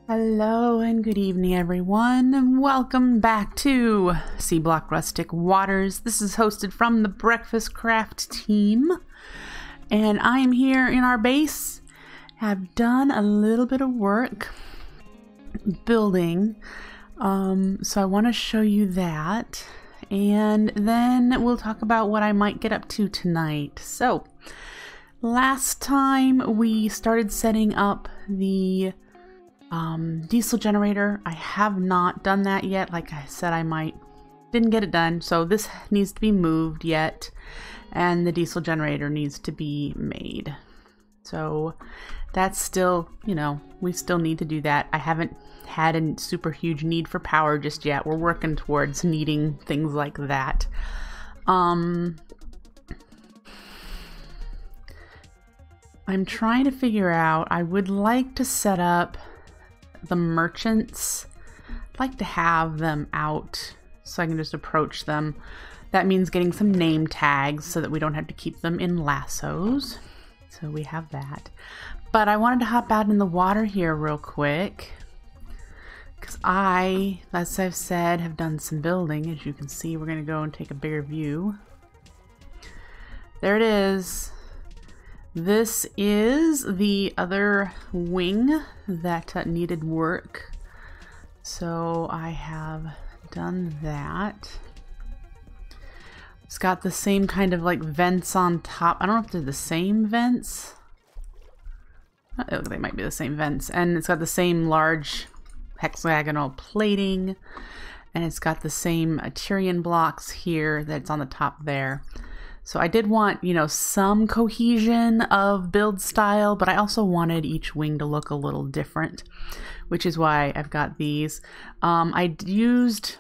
Hello and good evening everyone, and welcome back to Skyblock Rustic Waters. This is hosted from the Breakfastcraft team, and I am here in our base. Have done a little bit of work building, so I want to show you that, and then we'll talk about what I might get up to tonight. So last time we started setting up the diesel generator. I have not done that yet. Like I said, didn't get it done, so this needs to be moved yet, and the diesel generator needs to be made. So that's still, we still need to do that. I haven't had a super huge need for power just yet. We're working towards needing things like that. I'm trying to figure out, I would like to set up the merchants. I'd like to have them out so I can just approach them. That means getting some name tags so that we don't have to keep them in lassos. So we have that. But I wanted to hop out in the water here real quick because I, as I've said, have done some building. As you can see, we're going to go and take a bigger view. There it is. This is the other wing that needed work, so I have done that. It's got the same kind of like vents on top. I don't know if they're the same vents. Oh, they might be the same vents, and it's got the same large hexagonal plating, and it's got the same Tyrian blocks here that's on the top there. So I did want, some cohesion of build style, but I also wanted each wing to look a little different, which is why I've got these. I used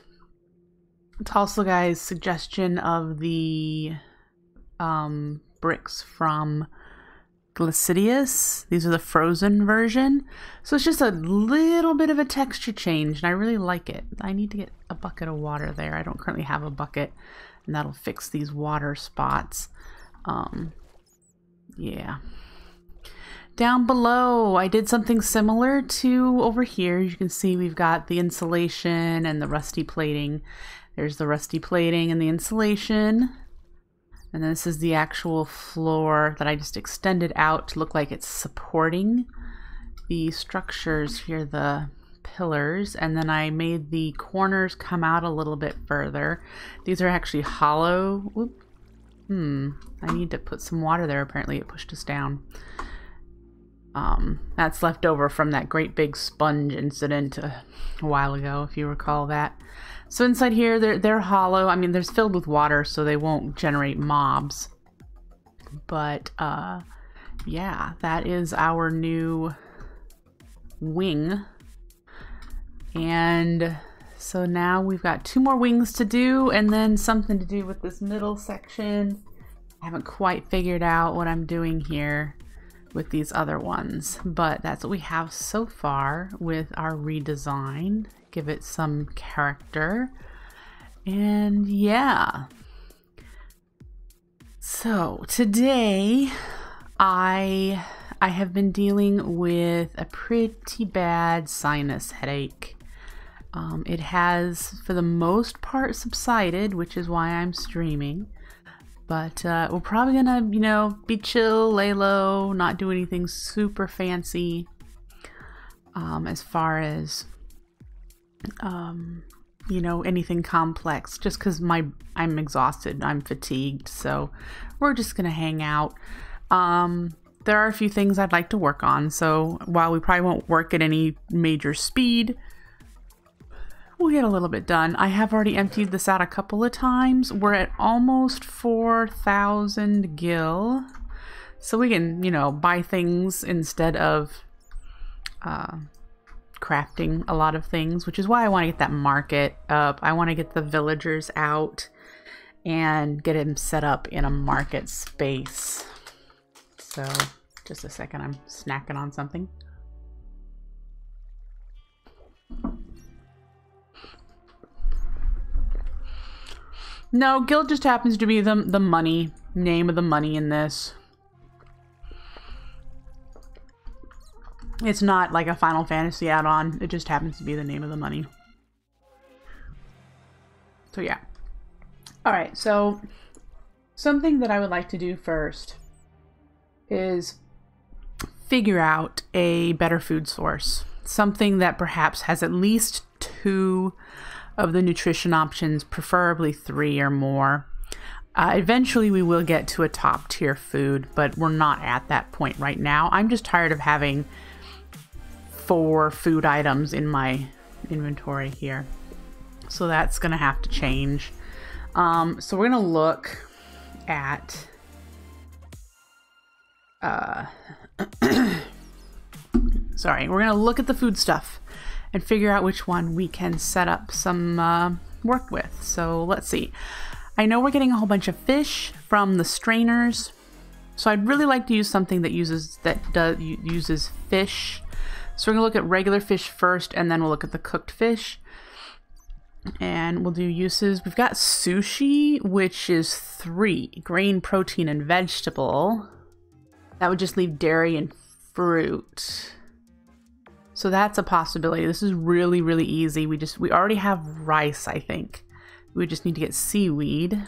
Tulsa Guy's suggestion of the bricks from Glacidius. These are the frozen version. So it's just a little bit of a texture change, and I really like it. I need to get a bucket of water there. I don't currently have a bucket. And that'll fix these water spots. Yeah. Down below, I did something similar to over here. You can see we've got the insulation and the rusty plating. There's the rusty plating and the insulation. And then this is the actual floor that I just extended out to look like it's supporting the structures here, the pillars, and then I made the corners come out a little bit further. These are actually hollow. Whoop. I need to put some water there. Apparently it pushed us down. That's left over from that great big sponge incident a while ago, if you recall that. So inside here, they're hollow. I mean, they're filled with water, so they won't generate mobs. But yeah, that is our new wing. And so now we've got 2 more wings to do, and then something to do with this middle section. I haven't quite figured out what I'm doing here with these other ones, but that's what we have so far with our redesign. Give it some character. And yeah. So today I have been dealing with a pretty bad sinus headache. It has, for the most part, subsided, which is why I'm streaming. But we're probably gonna, be chill, lay low, not do anything super fancy. As far as, anything complex. Just because I'm exhausted, I'm fatigued, so we're just gonna hang out. There are a few things I'd like to work on, so while we probably won't work at any major speed, we'll get a little bit done. I have already emptied this out a couple of times. We're at almost 4,000 gil, so we can, buy things instead of crafting a lot of things, which is why I want to get that market up. I want to get the villagers out and get them set up in a market space. So, just a second, I'm snacking on something. No, guild just happens to be the money, name of the money in this. It's not like a Final Fantasy add-on. It just happens to be the name of the money. So yeah. Alright, so something that I would like to do first is figure out a better food source. Something that perhaps has at least 2 of the nutrition options, preferably 3 or more. Eventually we will get to a top tier food, but we're not at that point right now. I'm just tired of having 4 food items in my inventory here. So that's going to have to change. So we're going to look at sorry, we're going to look at the food stuff and figure out which one we can set up some work with. So let's see. I know we're getting a whole bunch of fish from the strainers, so I'd really like to use something that uses fish. So we're gonna look at regular fish first, and then we'll look at the cooked fish, and we'll do uses. We've got sushi, which is 3 grain, protein, and vegetable. That would just leave dairy and fruit. So that's a possibility. This is really, really easy. We already have rice, I think. We just need to get seaweed.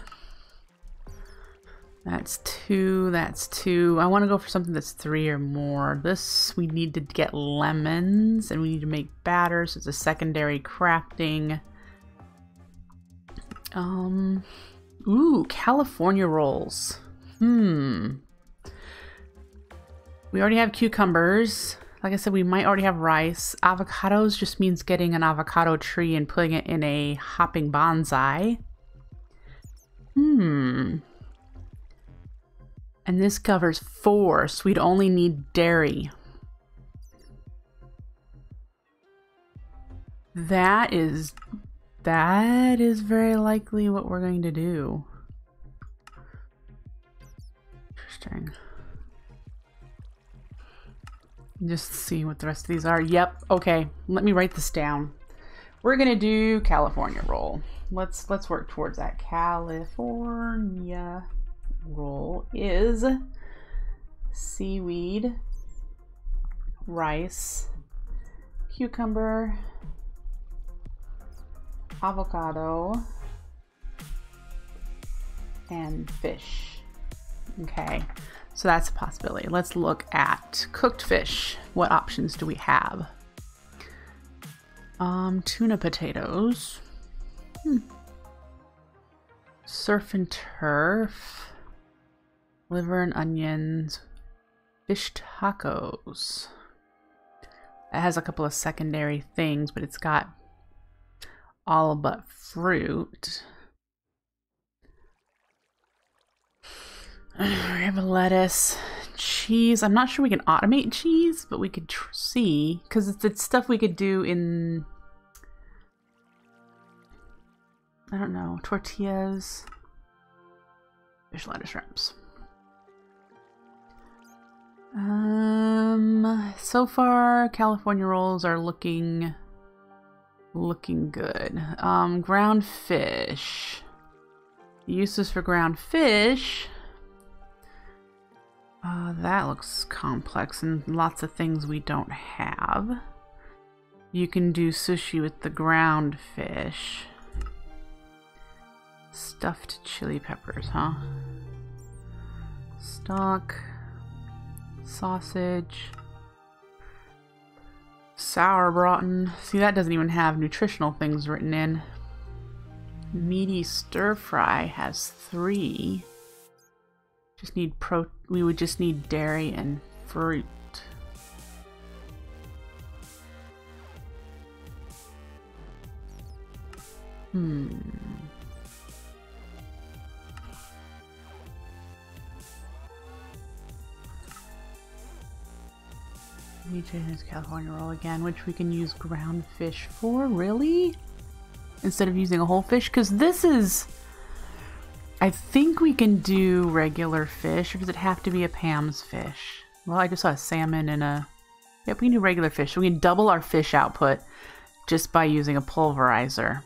That's 2, that's 2. I want to go for something that's 3 or more. This, we need to get lemons, and we need to make batters. It's a secondary crafting. Ooh, California rolls. We already have cucumbers. Like I said, we might already have rice. Avocados just means getting an avocado tree and putting it in a hopping bonsai. And this covers 4, so we'd only need dairy. That is very likely what we're going to do. Interesting. Just see what the rest of these are. Yep. Okay. Let me write this down. We're gonna do California roll. Let's work towards that. California roll is seaweed, rice, cucumber, avocado, and fish. Okay. So that's a possibility. Let's look at cooked fish. What options do we have? Tuna potatoes. Surf and turf. Liver and onions. Fish tacos. It has a couple of secondary things, but it's got all but fruit. We have a lettuce, cheese. I'm not sure we can automate cheese, but we could see, because it's stuff we could do in, I don't know, tortillas, fish, lettuce, wraps. So far, California rolls are looking good. Ground fish. Uses for ground fish. That looks complex and lots of things we don't have. You can do sushi with the ground fish. Stuffed chili peppers, huh? Stock. Sausage. Sour braten. See, that doesn't even have nutritional things written in. Meaty stir fry has 3. We would just need dairy and fruit. Let me change this California roll again, which we can use ground fish for. Really? Instead of using a whole fish? Because this is... I think we can do regular fish, or does it have to be a Pam's fish? Well, I just saw a salmon and a... Yep, we can do regular fish. So we can double our fish output just by using a pulverizer.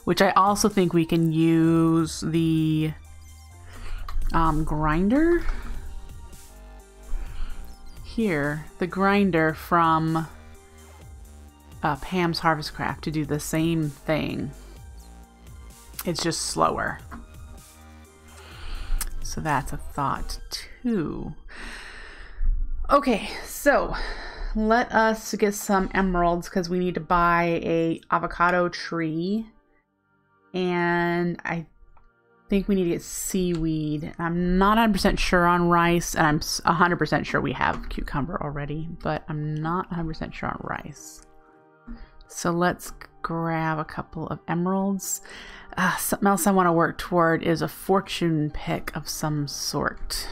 Which I also think we can use the grinder here the grinder from Pam's Harvest Craft to do the same thing. It's just slower. So that's a thought too. Okay, so let us get some emeralds because we need to buy a avocado tree. And I think we need to get seaweed. I'm not 100% sure on rice, and I'm 100% sure we have cucumber already, but I'm not 100% sure on rice. So let's grab a couple of emeralds. Something else I want to work toward is a fortune pick of some sort.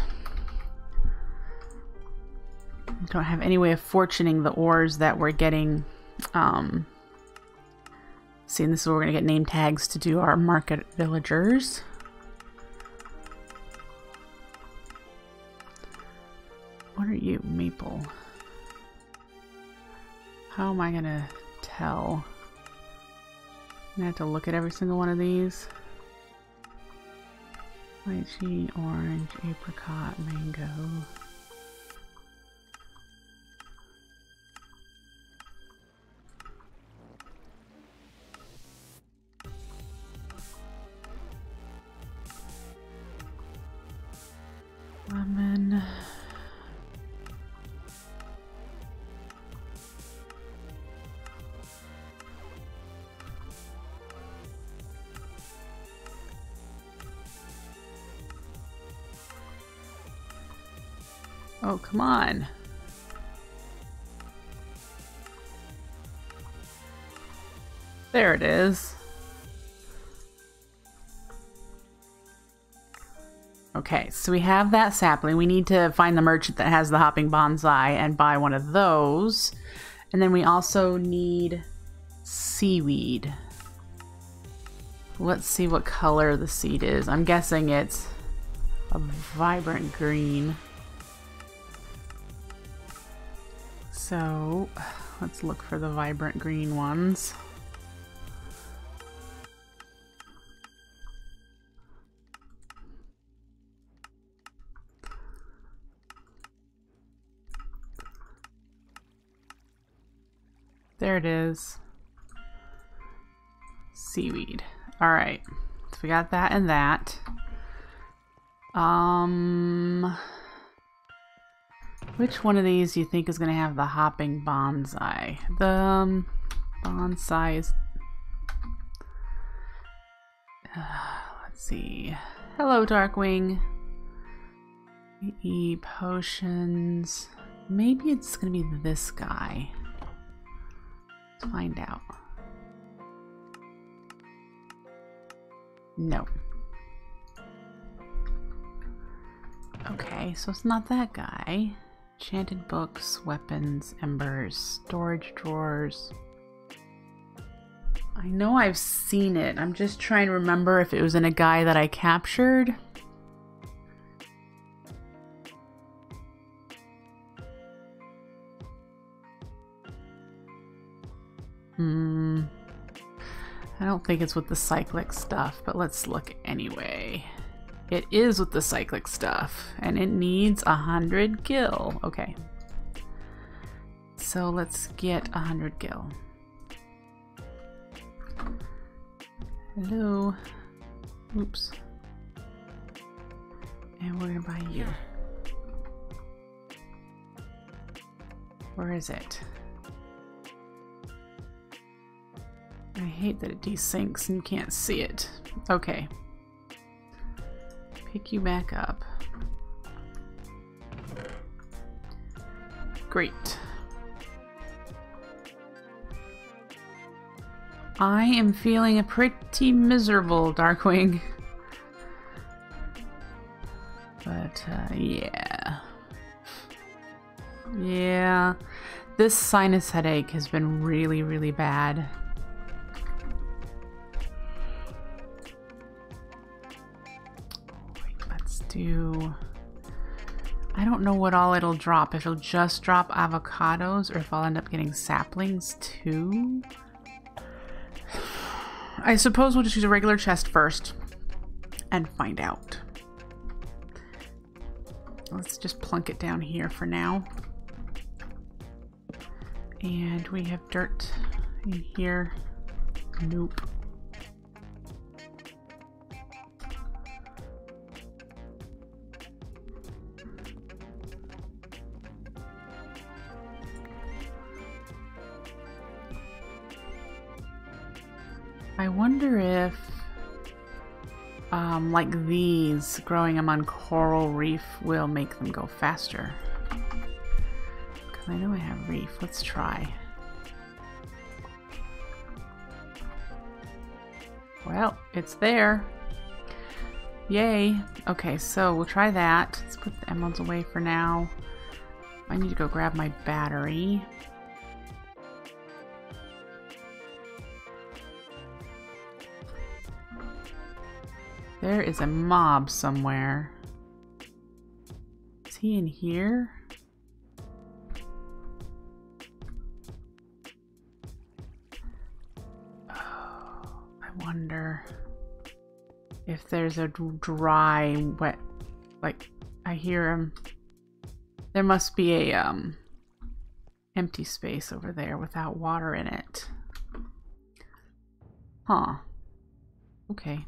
I don't have any way of fortuning the ores that we're getting. See, and this is where we're going to get name tags to do our market villagers. What are you, Maple? How am I going to tell? I'm going to have to look at every single one of these. Lychee, orange, apricot, mango. Lemon. Oh, come on. There it is. Okay, so we have that sapling. We need to find the merchant that has the hopping bonsai and buy one of those. And then we also need seaweed. Let's see what color the seed is. I'm guessing it's a vibrant green. So let's look for the vibrant green ones. There it is. Seaweed. All right. So we got that and that. Which one of these do you think is going to have the hopping bonsai? The bonsai is... let's see. Hello, Darkwing. E potions. Maybe it's going to be this guy. Let's find out. No. Okay, so it's not that guy. Enchanted books, weapons, embers, storage drawers. I know I've seen it. I'm just trying to remember if it was in a guy that I captured. I don't think it's with the cyclic stuff, but let's look anyway. It is with the cyclic stuff, and it needs 100 gil. Okay. So let's get 100 gil. Hello. Oops. And we're gonna buy you. Where is it? I hate that it desyncs and you can't see it. Okay. Pick you back up. Great. I am feeling pretty miserable, Darkwing. But, yeah. Yeah. This sinus headache has been really, really bad. I don't know what all it'll drop. If it'll just drop avocados or if I'll end up getting saplings too. I suppose we'll just use a regular chest first and find out. Let's just plunk it down here for now. And we have dirt in here. Nope. I wonder if, like these, growing them on coral reef will make them go faster. Because I know I have reef. Let's try. Well, it's there. Yay. Okay, so we'll try that. Let's put the emeralds away for now. I need to go grab my battery. There is a mob somewhere. Is he in here? Oh, I wonder if there's a dry, wet, like, I hear him. There must be a empty space over there without water in it. Huh. Okay.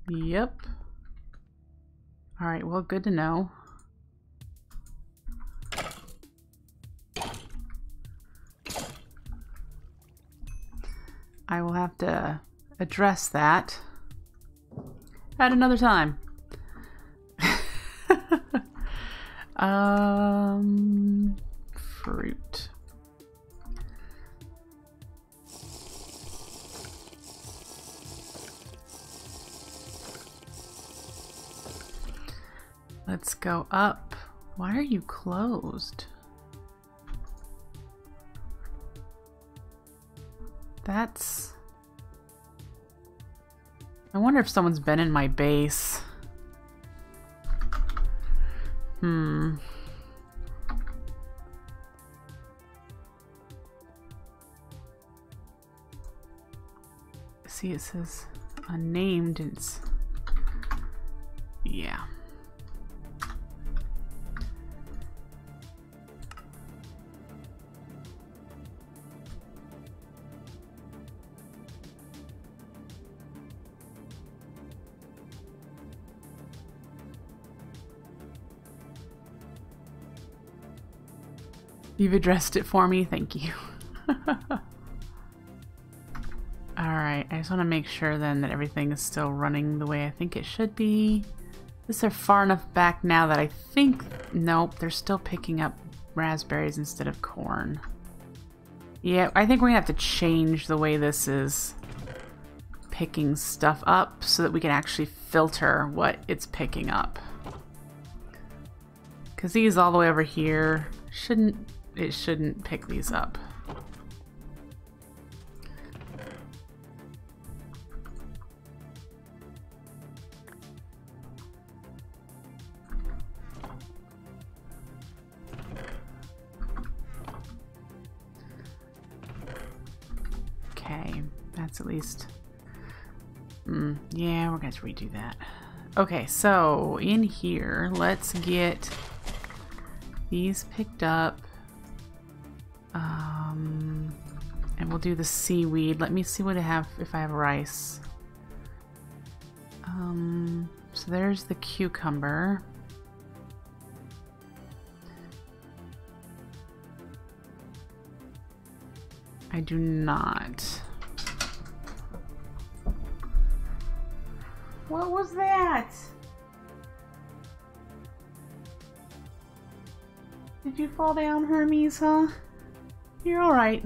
Yep. Alright, well, good to know. I will have to address that at another time. Fruit. Let's go up. Why are you closed? That's... I wonder if someone's been in my base. See, it says unnamed. It's... yeah. You've addressed it for me, thank you. Alright, I just want to make sure then that everything is still running the way I think it should be. These are far enough back now that I think... nope, they're still picking up raspberries instead of corn. Yeah, I think we're going to have to change the way this is picking stuff up so that we can actually filter what it's picking up. Because these all the way over here it shouldn't pick these up. Okay, that's at least... yeah, we're going to redo that. Okay, so in here, let's get these picked up. And we'll do the seaweed. Let me see what I have, if I have rice. So there's the cucumber. I do not. What was that? Did you fall down, Hermes, huh? You're alright.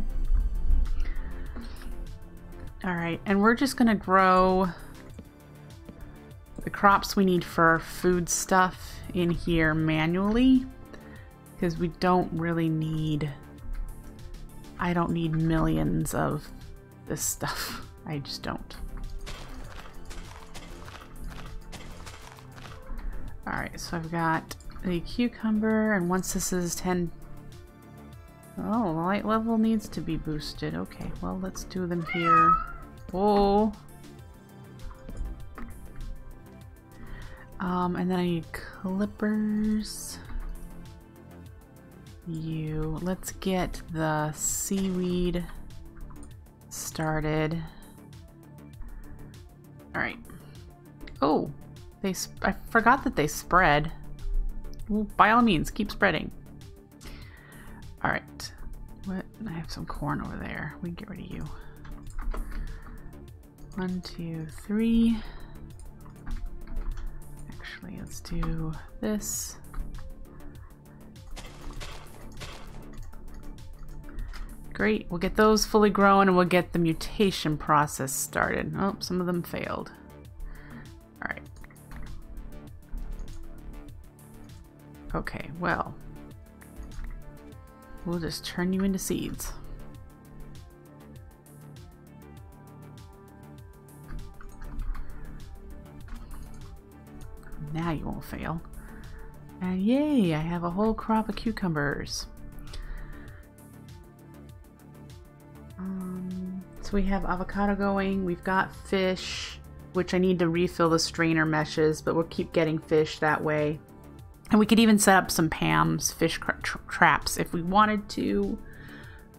Alright, and we're just gonna grow the crops we need for food stuff in here manually, because we don't really need... I don't need millions of this stuff. I just don't. Alright, so I've got the cucumber, and once this is 10... oh, the light level needs to be boosted. Okay, well, let's do them here. Whoa. And then I need clippers. Let's get the seaweed started. All right. Oh, I forgot that they spread. Well, by all means, keep spreading. All right. What? I have some corn over there. We can get rid of you. 1, 2, 3. Actually, let's do this. Great. We'll get those fully grown and we'll get the mutation process started. Oh, some of them failed. All right. Okay, well, we'll just turn you into seeds. Now you won't fail. And yay, I have a whole crop of cucumbers. So we have avocado going, we've got fish, which I need to refill the strainer meshes, but we'll keep getting fish that way. And we could even set up some Pam's fish traps if we wanted to.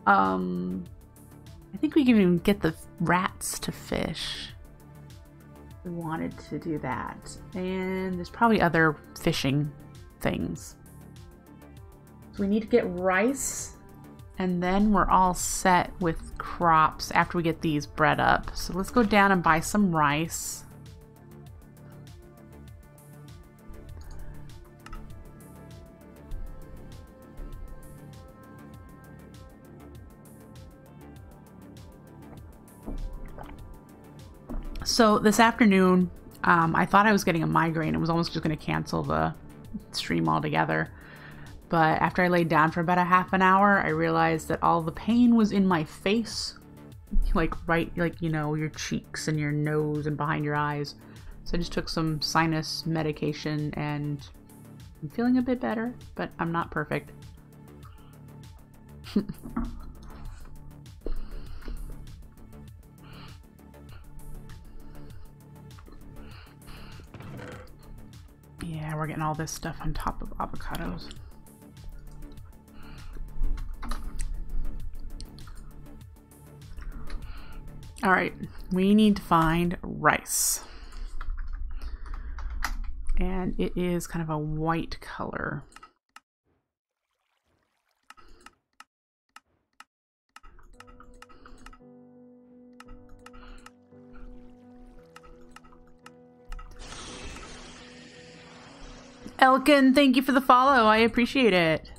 I think we can even get the rats to fish. We wanted to do that. And there's probably other fishing things. So we need to get rice, and then we're all set with crops after we get these bred up. So let's go down and buy some rice. So this afternoon, I thought I was getting a migraine and was almost just going to cancel the stream altogether. But after I laid down for about a half an hour, I realized that all the pain was in my face. Like you know, your cheeks and your nose and behind your eyes. So I just took some sinus medication and I'm feeling a bit better, but I'm not perfect. Yeah, we're getting all this stuff on top of avocados. All right, we need to find rice. And it is kind of a white color. Elkin, thank you for the follow. I appreciate it.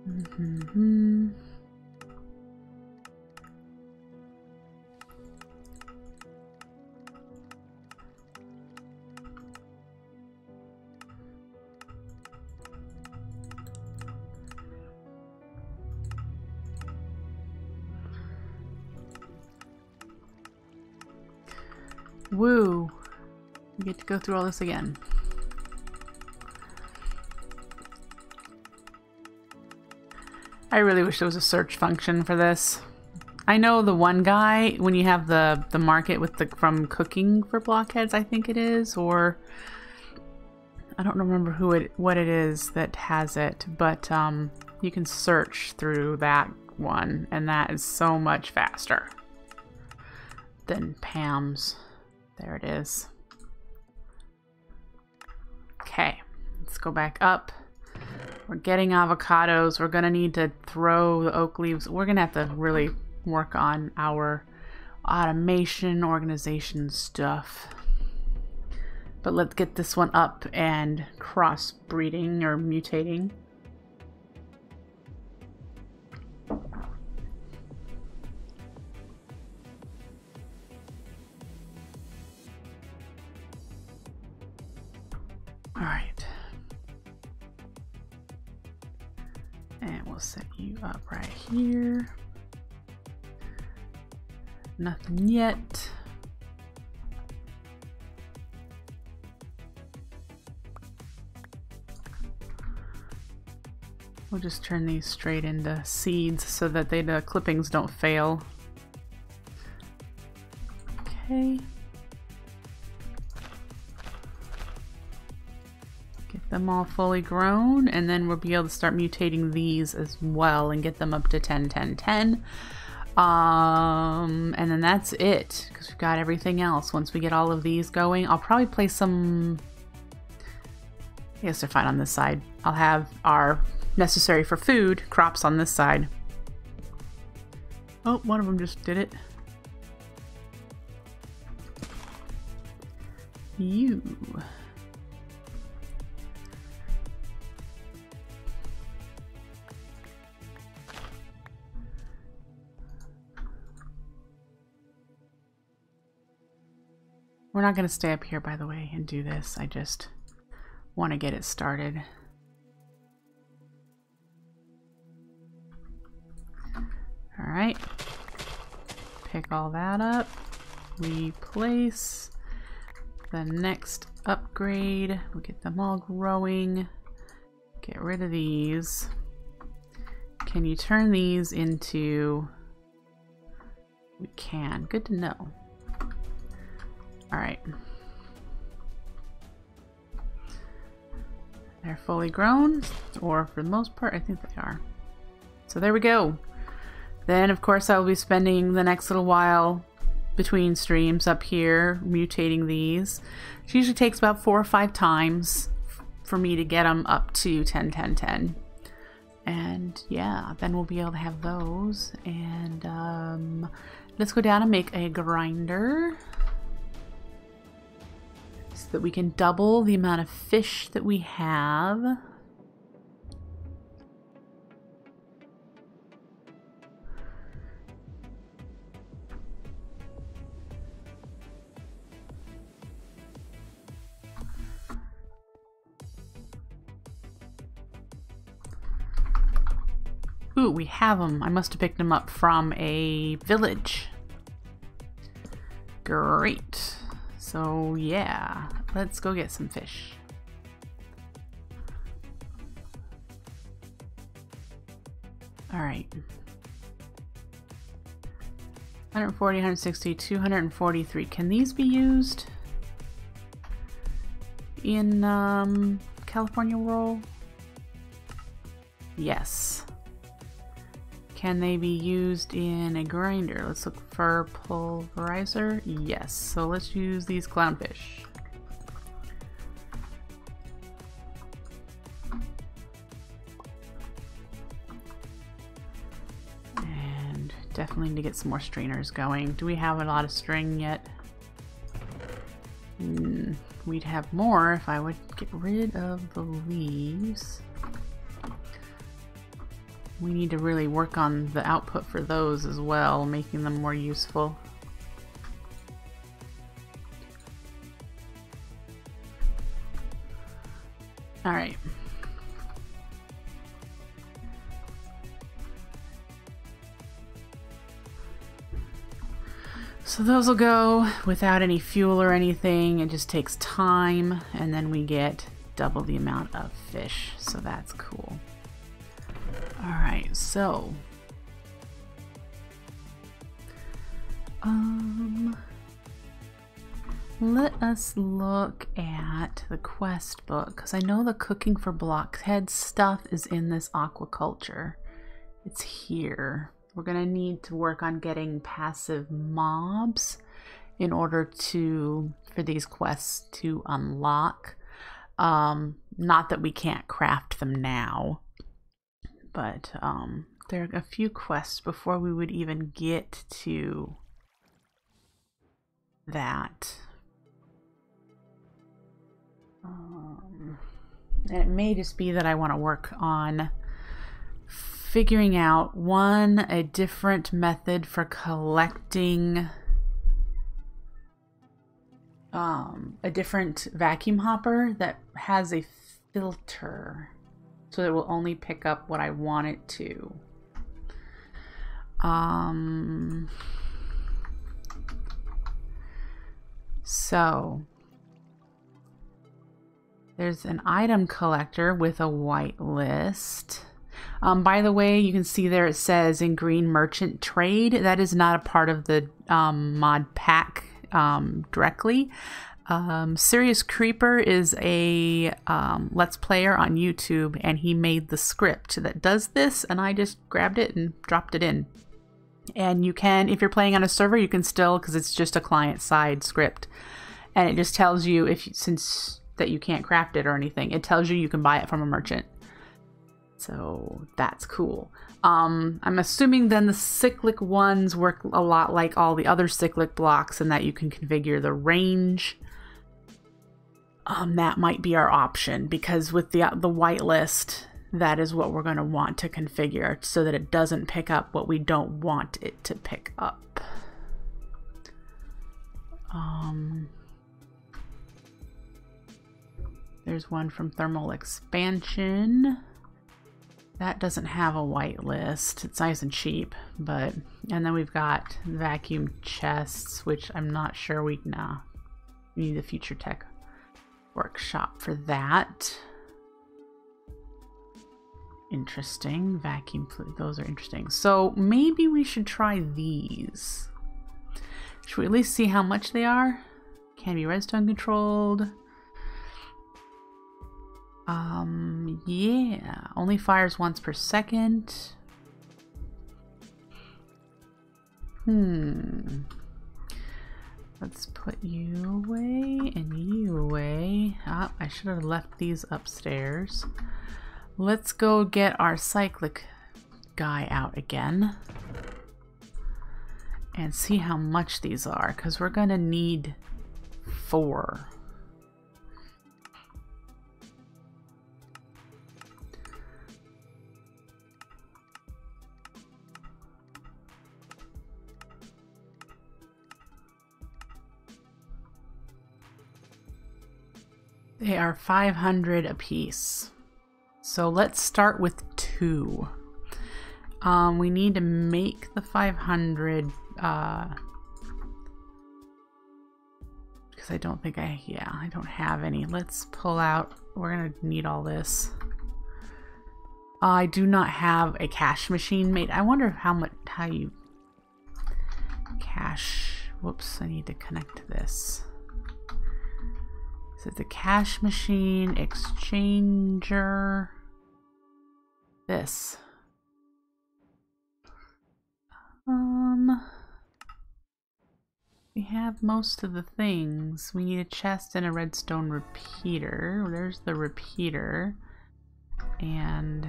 Mm-hmm. Woo. We get to go through all this again. I really wish there was a search function for this. I know the one guy, when you have the market with the from cooking for blockheads, I think it is, or I don't remember what it is that has it, but you can search through that one, and that is so much faster than Pam's. There it is. Okay, let's go back up. We're getting avocados. We're gonna need to throw the oak leaves. We're gonna have to really work on our automation, organization stuff. But let's get this one up and crossbreeding or mutating. All right. And we'll set you up right here. Nothing yet. We'll just turn these straight into seeds so that the clippings don't fail. Okay. Get them all fully grown, and then we'll be able to start mutating these as well and get them up to 10, 10, 10. And then that's it, because we've got everything else. Once we get all of these going, I'll probably place some... I guess they're fine on this side. I'll have our necessary for food crops on this side. Oh, one of them just did it. You. We're not going to stay up here, by the way, and do this. I just want to get it started. All right. Pick all that up. We place the next upgrade. We get them all growing. Get rid of these. Can you turn these into... We can. Good to know. Alright. They're fully grown, or for the most part, I think they are. So there we go. Then, of course, I will be spending the next little while between streams up here, mutating these. It usually takes about 4 or 5 times for me to get them up to 10, 10, 10. And yeah, then we'll be able to have those. And let's go down and make a grinder, so that we can double the amount of fish that we have. Ooh, we have them. I must have picked them up from a village. Great. So yeah, let's go get some fish. All right. 140, 160, 243. Can these be used in California roll? Yes. Can they be used in a grinder? Let's look for pulverizer. Yes. So let's use these clownfish. And definitely need to get some more strainers going. Do we have a lot of string yet? We'd have more if I would get rid of the leaves. We need to really work on the output for those as well, making them more useful. All right. So those will go without any fuel or anything. It just takes time, and then we get double the amount of fish. So that's cool. Alright, so let us look at the quest book, because I know the cooking for blockhead stuff is in this aquaculture. It's here. We're going to need to work on getting passive mobs in order for these quests to unlock. Not that we can't craft them now. But there are a few quests before we would even get to that. And it may just be that I want to work on figuring out, a different method for collecting a different vacuum hopper that has a filter. So it will only pick up what I want it to. So there's an item collector with a white list. By the way, you can see there it says in green merchant trade. That is not a part of the mod pack directly. Serious Creeper is a Let's Player on YouTube, and he made the script that does this, and I just grabbed it and dropped it in. And you can, if you're playing on a server, you can still, because it's just a client-side script, and it just tells you, since that you can't craft it or anything, it tells you can buy it from a merchant. So that's cool. I'm assuming then the cyclic ones work a lot like all the other cyclic blocks, and that you can configure the range. That might be our option, because with the whitelist, that is what we're going to want to configure so that it doesn't pick up what we don't want it to pick up. There's one from Thermal Expansion. That doesn't have a whitelist. It's nice and cheap, but... And then we've got vacuum chests, which I'm not sure we need the Future Tech Workshop for that. Interesting. Vacuum, those are interesting. So maybe we should try these. Should we at least see how much they are? Can be redstone controlled. Yeah, only fires once per second. Let's put you away and you away. Ah, I should have left these upstairs. Let's go get our cyclic guy out again and see how much these are, because we're gonna need 4. They are 500 apiece. So let's start with 2. We need to make the 500 because I don't think I don't have any. Let's pull out. We're gonna need all this. I do not have a cash machine made. I wonder how you cash. Whoops, I need to connect to this. So the cash machine, exchanger, this. We have most of the things. We need a chest and a redstone repeater. There's the repeater. And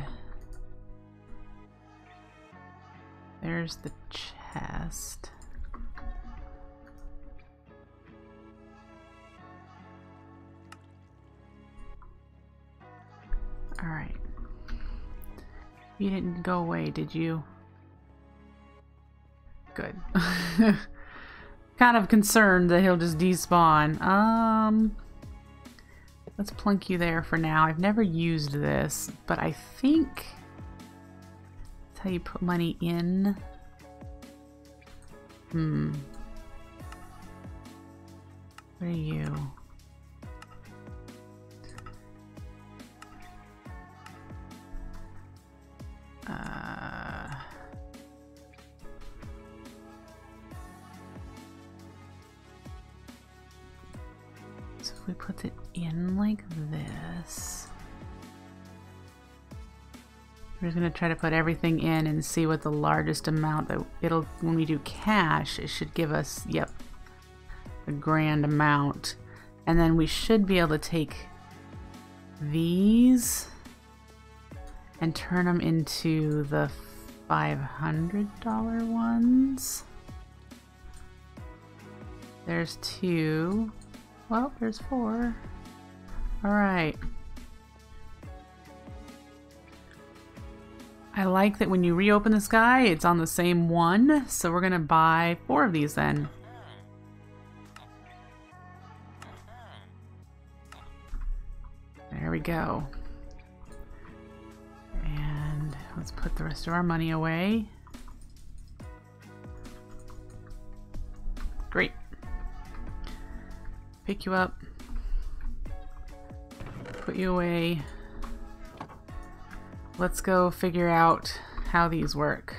there's the chest. All right. You didn't go away, did you? Good. Kind of concerned that he'll just despawn. Let's plunk you there for now. I've never used this, but I think that's how you put money in. What are you? So if we put it in like this, we're just going to try to put everything in and see what the largest amount that it'll, when we do cash, it should give us, yep, a grand amount. And then we should be able to take these and turn them into the $500 ones. There's 2. Well, there's 4. All right. I like that when you reopen this guy, it's on the same one. So we're gonna buy 4 of these then. There we go. And let's put the rest of our money away. Great. Pick you up. Put you away. let's go figure out how these work.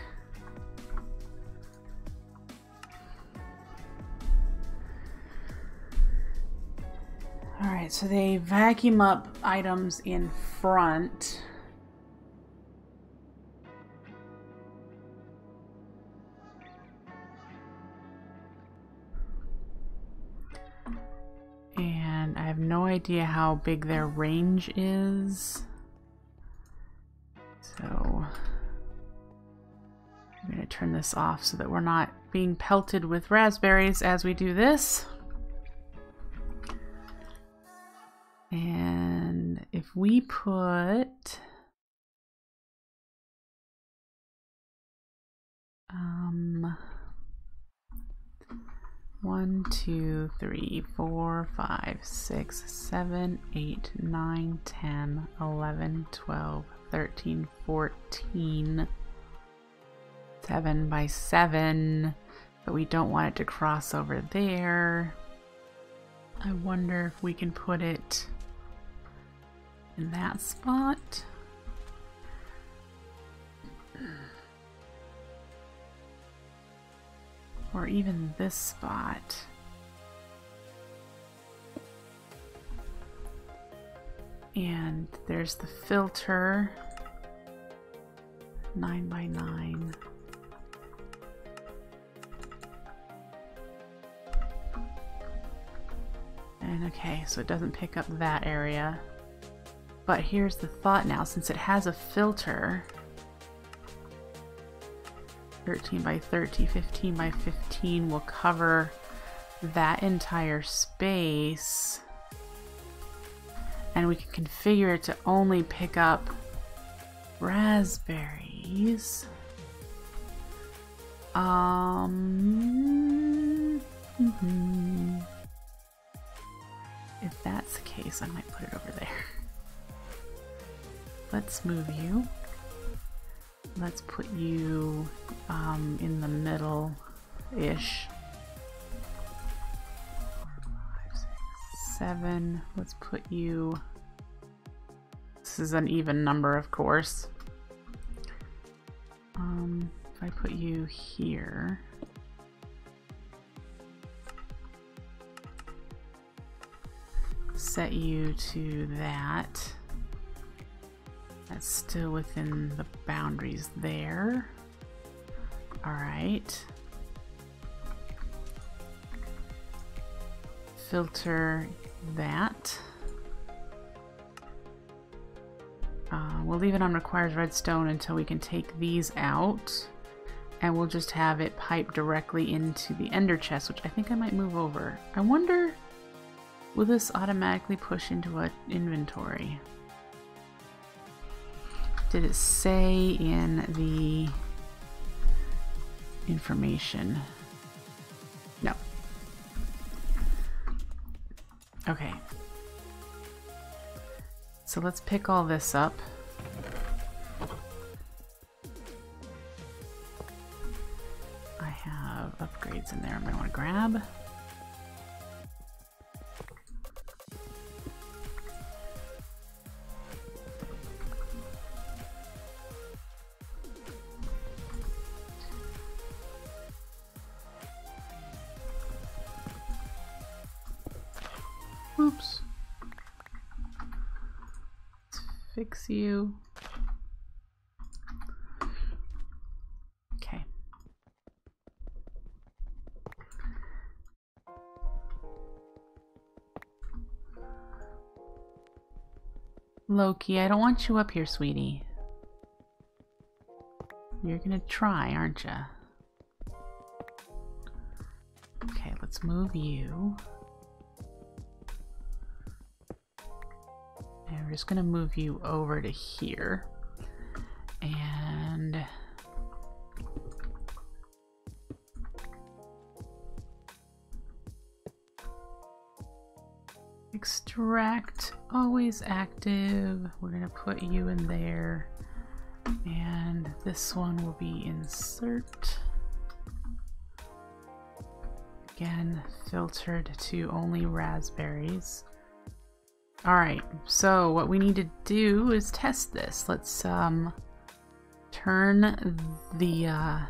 Alright, so they vacuum up items in front. And I have no idea how big their range is. So I'm going to turn this off so that we're not being pelted with raspberries as we do this. And if we put 1, 2, 3, 4, 5, 6, 7, 8, 9, 10, 11, 12, 13, 14, 7 by 7, but we don't want it to cross over there. I wonder if we can put it in that spot. Or even this spot. And there's the filter, 9 by 9. And okay, so it doesn't pick up that area. But here's the thought now, since it has a filter, 13 by 30, 15 by 15 will cover that entire space. And we can configure it to only pick up raspberries. If that's the case, I might put it over there. Let's move you. Let's put you in the middle-ish. 4, 5, 6, 7. Let's put you... This is an even number, of course. If I put you here... Set you to that. That's still within the boundaries there. Alright. Filter that. We'll leave it on requires redstone until we can take these out. And we'll just have it pipe directly into the ender chest, which I think I might move over. I wonder, will this automatically push into an inventory? Did it say in the information? No. Okay. So let's pick all this up. I have upgrades in there I'm going to want to grab. Oops. Let's fix you. Okay. Loki, I don't want you up here, sweetie. You're gonna try, aren't you? Okay, let's move you. And we're just gonna move you over to here. And extract, always active. We're gonna put you in there. And this one will be insert. Again, filtered to only raspberries. Alright, so what we need to do is test this. Let's turn the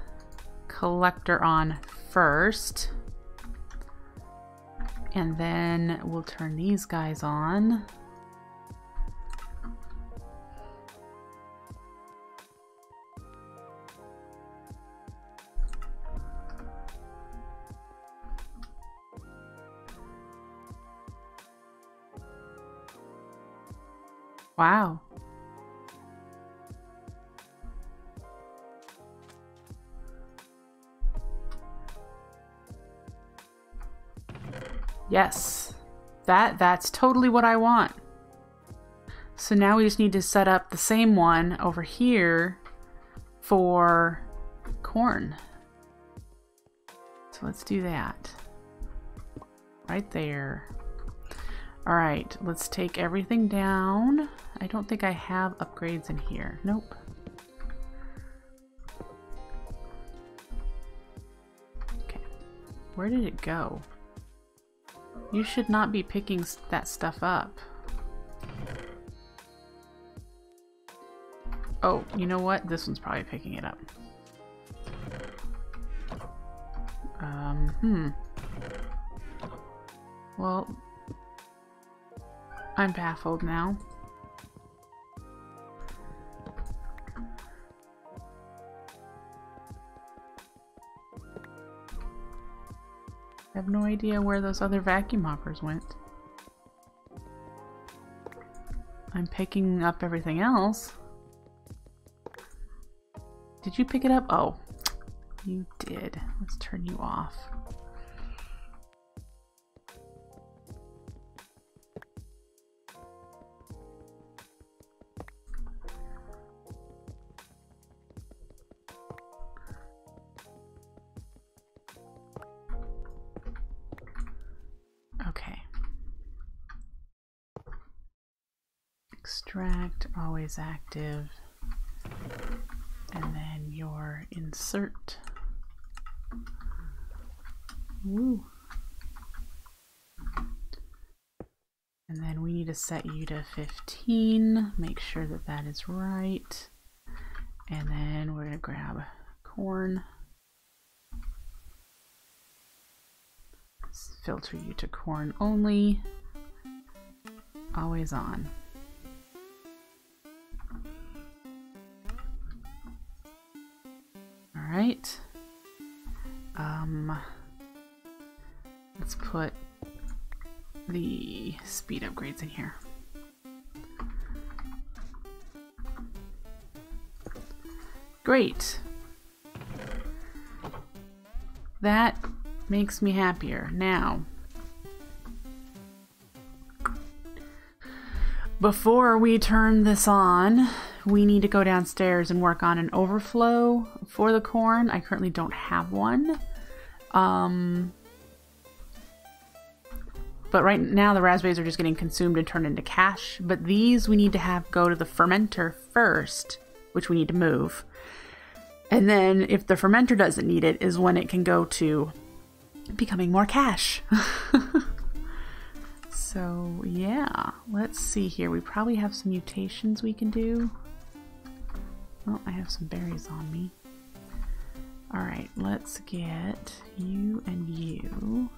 collector on first. And then we'll turn these guys on. Wow. Yes, that's totally what I want. So now we just need to set up the same one over here for corn. So let's do that. Right there. All right, let's take everything down. I don't think I have upgrades in here. Nope. Okay, where did it go? You should not be picking that stuff up. Oh, you know what? This one's probably picking it up. Well, I'm baffled now. I have no idea where those other vacuum hoppers went. I'm picking up everything else. Did you pick it up? Oh, you did. Let's turn you off. Okay. Extract, always active. And then your insert. Woo. And then we need to set you to 15. Make sure that that is right. And then we're going to grab corn. Let's filter you to corn only. Always on. Alright. Let's put the speed upgrades in here. Great. That makes me happier. Now, before we turn this on, we need to go downstairs and work on an overflow for the corn. I currently don't have one. But right now the raspberries are just getting consumed and turned into cash. But these we need to have go to the fermenter first, which we need to move. And then if the fermenter doesn't need it is when it can go to becoming more cash. So yeah, let's see here. We probably have some mutations we can do. Oh, I have some berries on me. All right, let's get you and you.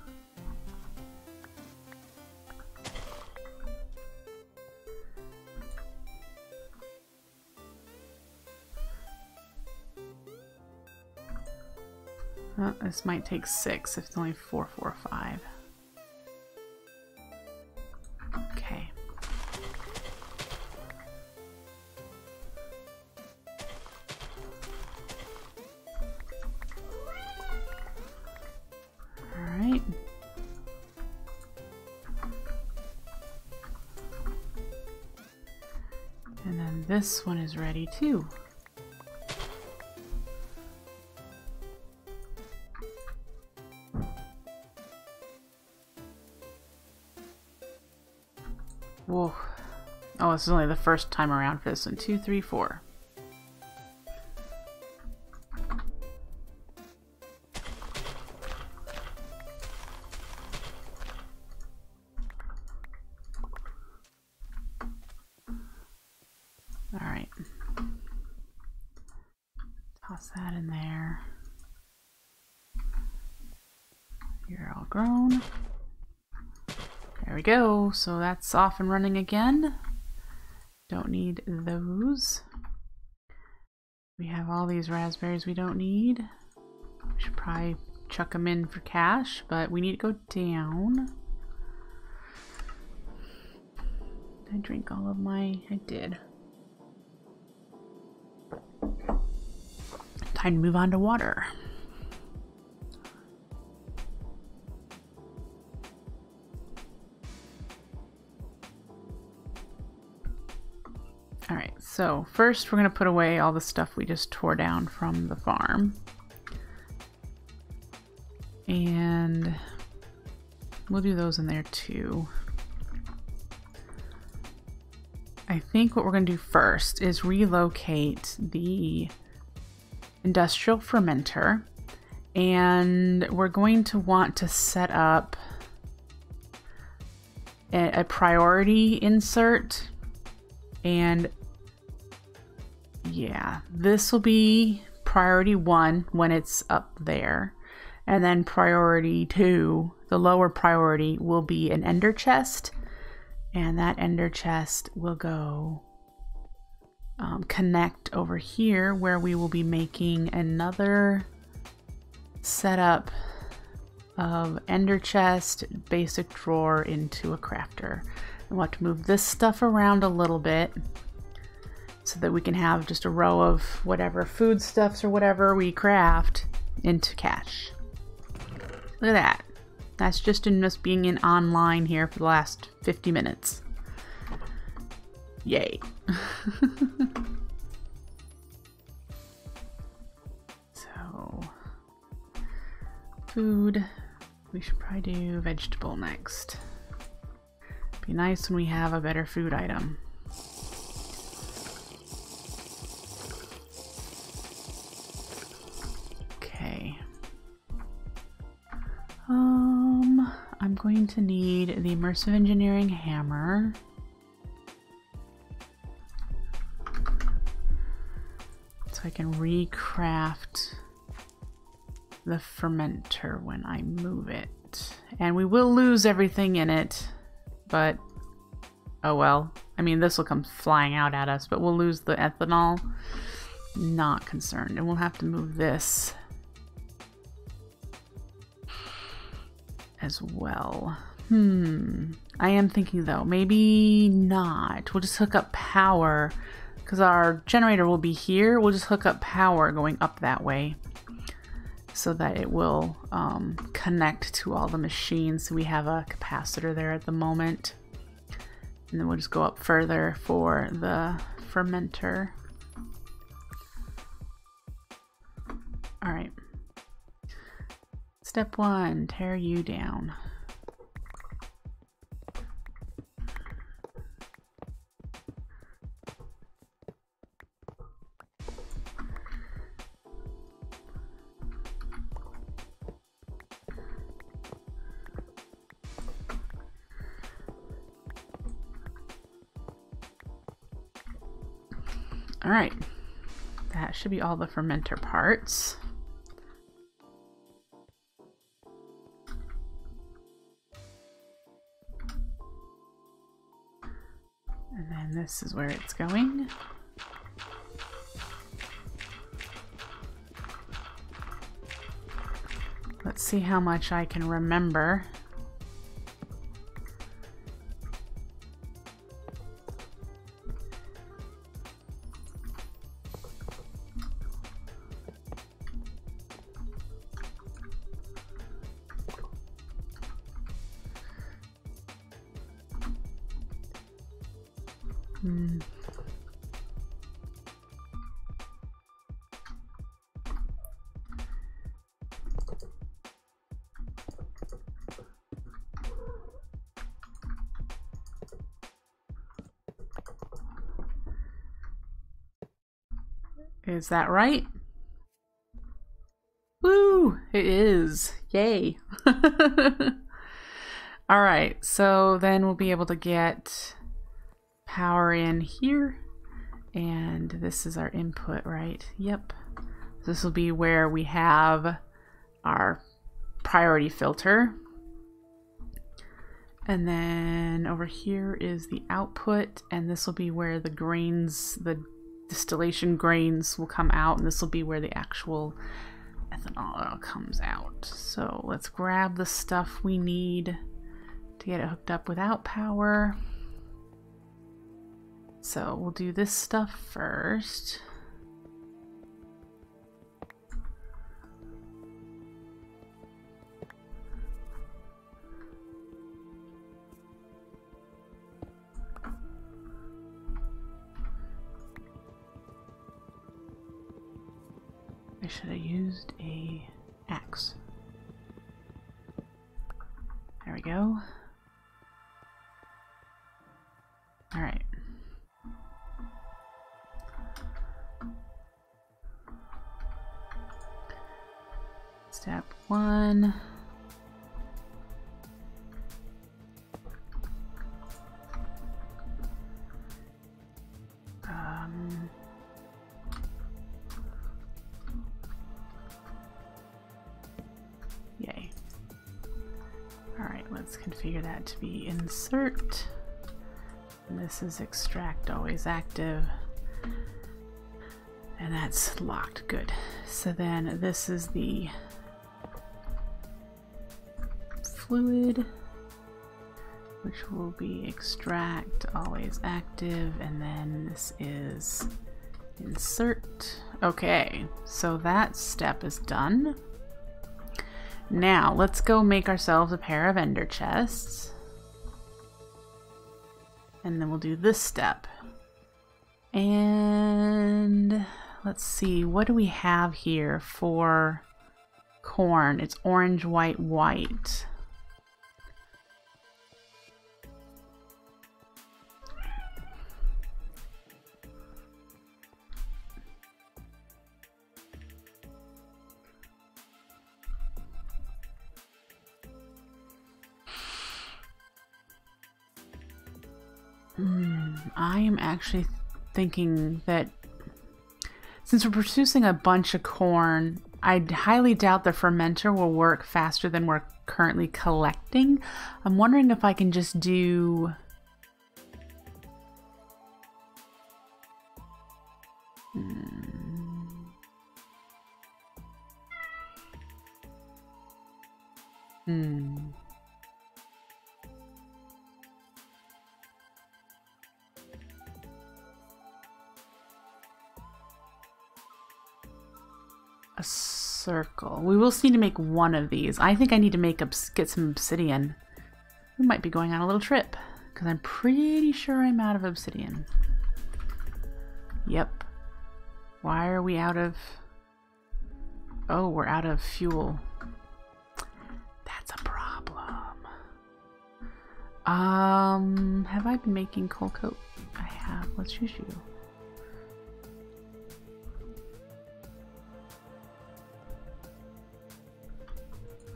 Oh, this might take 6 if it's only 4, 4, 5. Okay. All right. And then this one is ready too. Whoa. Oh, this is only the first time around for this one. 2, 3, 4. Toss that in there. You're all grown. There we go. So that's off and running again. Don't need those. We have all these raspberries we don't need. We should probably chuck them in for cash, but we need to go down. Did I drink all of my... I did. Time to move on to water. Alright, so first we're going to put away all the stuff we just tore down from the farm. And we'll do those in there too. I think what we're going to do first is relocate the industrial fermenter, and we're going to want to set up a priority insert. And yeah, this will be priority 1 when it's up there, and then priority 2, the lower priority, will be an ender chest, and that ender chest will go connect over here, where we will be making another setup of ender chest, basic drawer into a crafter. And we'll have to move this stuff around a little bit so that we can have just a row of whatever foodstuffs or whatever we craft into cache. Look at that. That's just in us being in online here for the last 50 minutes. Yay. So, food. We should probably do vegetable next. Be nice when we have a better food item. Okay. I'm going to need the immersive engineering hammer. So I can recraft the fermenter when I move it. And we will lose everything in it, but oh well. I mean, this will come flying out at us, but we'll lose the ethanol. Not concerned. And we'll have to move this as well. I am thinking though, maybe not. We'll just hook up power, because our generator will be here. We'll just hook up power going up that way so that it will connect to all the machines. We have a capacitor there at the moment. And then we'll just go up further for the fermenter. All right. Step 1, tear you down. All right, that should be all the fermenter parts. And then this is where it's going. Let's see how much I can remember. Is that right? Woo! It is. Yay. All right, so then we'll be able to get power in here, and this is our input, right? Yep. This will be where we have our priority filter. And then over here is the output, and this will be where the grains, the distillation grains will come out, and this will be where the actual ethanol oil comes out. So let's grab the stuff we need to get it hooked up without power. So we'll do this stuff first. I should have used a axe. There we go. All right. Step 1. Yay. All right, let's configure that to be insert. And this is extract always active. And that's locked, good. So then this is the fluid, which will be extract always active, and then this is insert. Okay, so that step is done. Now let's go make ourselves a pair of ender chests, and then we'll do this step. And let's see, what do we have here for corn? It's orange, white, white. I am actually thinking that since we're producing a bunch of corn, I highly doubt the fermenter will work faster than we're currently collecting. I'm wondering if I can just do... A circle. We will need to make one of these. I think I need to get some obsidian. We might be going on a little trip because I'm pretty sure I'm out of obsidian. Yep. Why are we out of... Oh, we're out of fuel. That's a problem. Have I been making coal coat? I have. Let's use you.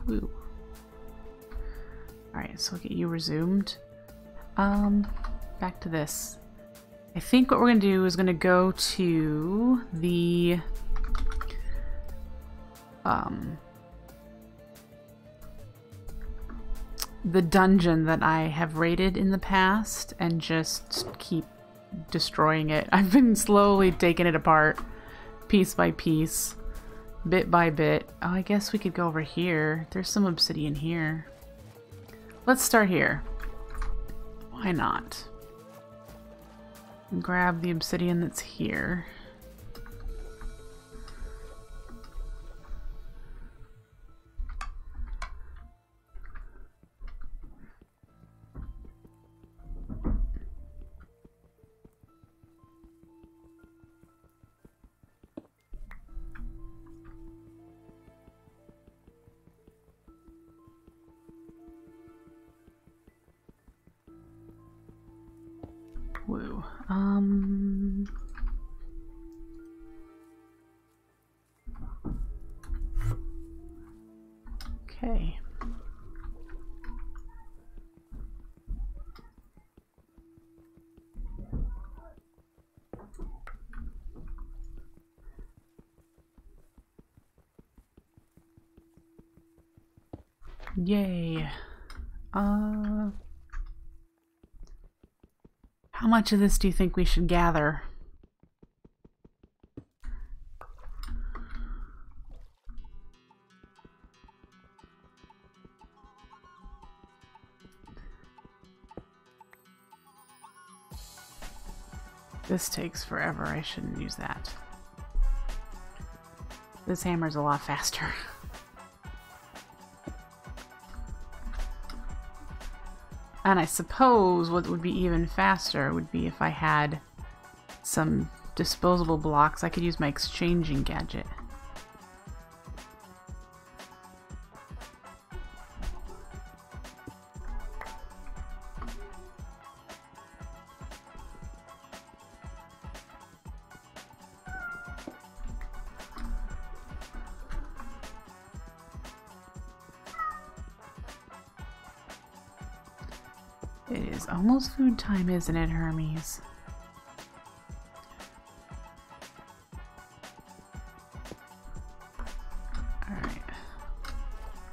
Woo. Alright, so we'll get you resumed. Back to this. I think what we're going to do is going to go to the dungeon that I have raided in the past and just keep destroying it. I've been slowly taking it apart, piece by piece. Bit by bit. Oh, I guess we could go over here. There's some obsidian here. Let's start here. Why not? Grab the obsidian that's here. Woo. Okay. Yay. How much of this do you think we should gather? This takes forever. I shouldn't use that. This hammer's a lot faster. And I suppose what would be even faster would be if I had some disposable blocks. I could use my exchanging gadget. It is almost food time, isn't it, Hermes? Alright.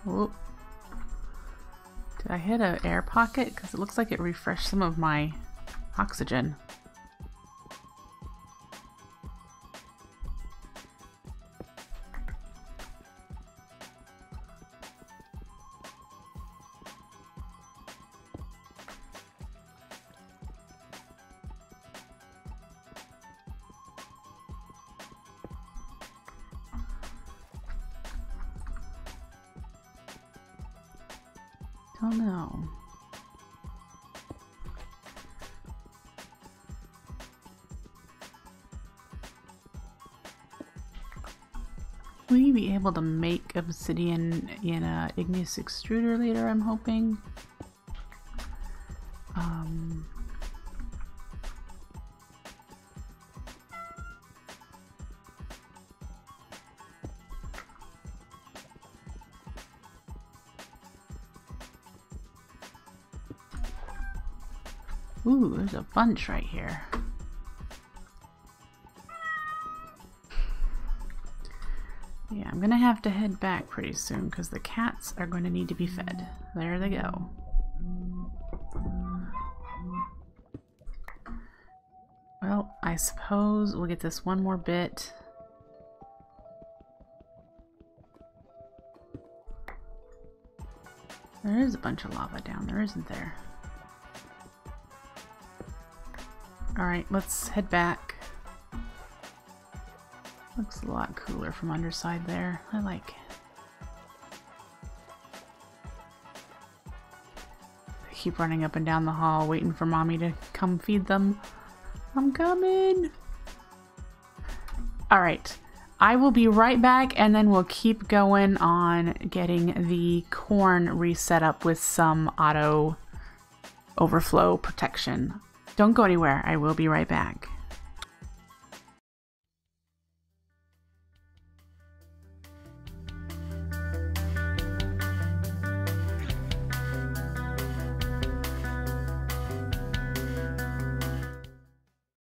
Whoop. Did I hit an air pocket? Because it looks like it refreshed some of my oxygen. Don't know. Will you be able to make obsidian in a igneous extruder later, I'm hoping? Ooh, there's a bunch right here. Yeah, I'm gonna have to head back pretty soon because the cats are going to need to be fed. There they go. Well, I suppose we'll get this one more bit. There is a bunch of lava down there, isn't there? Alright, let's head back. Looks a lot cooler from underside there. I like it. They keep running up and down the hall waiting for mommy to come feed them. I'm coming! Alright, I will be right back and then we'll keep going on getting the corn reset up with some auto overflow protection. Don't go anywhere. I will be right back.